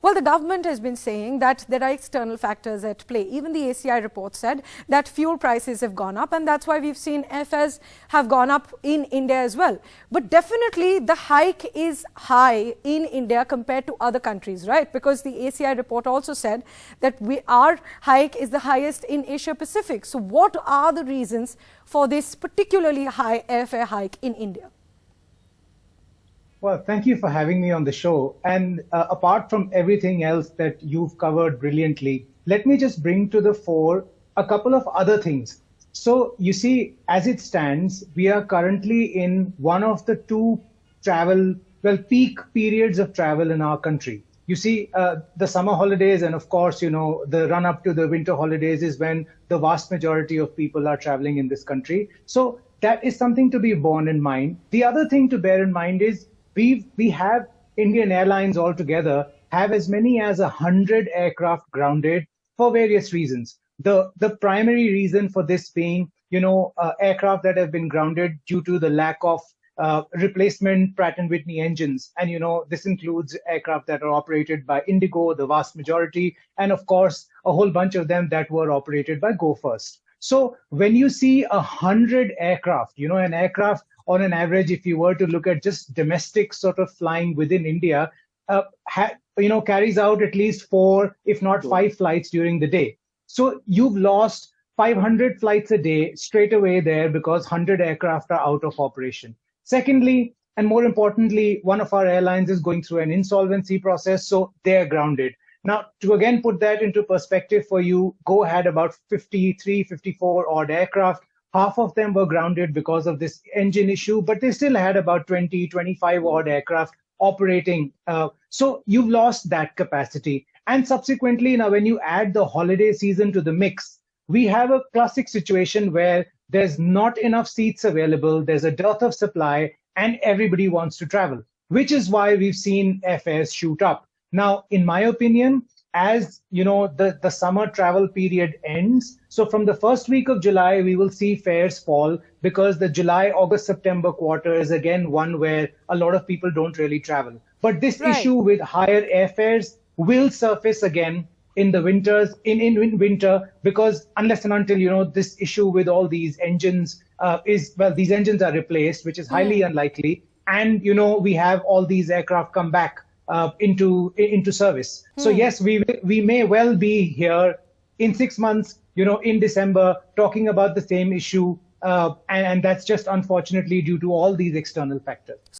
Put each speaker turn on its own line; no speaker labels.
Well, the government has been saying that there are external factors at play. Even the ACI report said that fuel prices have gone up, and that's why we've seen airfares have gone up in India as well. But definitely the hike is high in India compared to other countries, right? Because the ACI report also said that our hike is the highest in Asia Pacific. So what are the reasons for this particularly high airfare hike in India?
Well, thank you for having me on the show. And apart from everything else that you've covered brilliantly, let me just bring to the fore a couple of other things. So you see, as it stands, we are currently in one of the two peak periods of travel in our country. You see, the summer holidays and of course, the run up to the winter holidays is when the vast majority of people are traveling in this country. So that is something to be borne in mind. The other thing to bear in mind is we have Indian Airlines altogether have as many as 100 aircraft grounded for various reasons. The primary reason for this being, aircraft that have been grounded due to the lack of replacement Pratt & Whitney engines. And, this includes aircraft that are operated by Indigo, the vast majority, and of course, a whole bunch of them that were operated by Go First. So when you see 100 aircraft, an aircraft on an average, if you were to look at just domestic sort of flying within India, carries out at least 4, if not 5 flights during the day. So you've lost 500 flights a day straight away there because 100 aircraft are out of operation. Secondly, and more importantly, one of our airlines is going through an insolvency process, so they're grounded. Now, to again put that into perspective for you, Go had about 53, 54 odd aircraft. Half of them were grounded because of this engine issue, but they still had about 20, 25 odd aircraft operating. So you've lost that capacity. And subsequently, now when you add the holiday season to the mix, we have a classic situation where there's not enough seats available, there's a dearth of supply, and everybody wants to travel, which is why we've seen airfares shoot up. Now, in my opinion, as the summer travel period ends, so from the first week of July, we will see fares fall because the July, August, September quarter is again one where a lot of people don't really travel. But this issue with higher airfares will surface again in the winters, in winter, because unless and until, this issue with all these engines these engines are replaced, which is highly unlikely. And, we have all these aircraft come back into service. So yes, we may well be here in 6 months, in December, talking about the same issue. And that's just unfortunately due to all these external factors.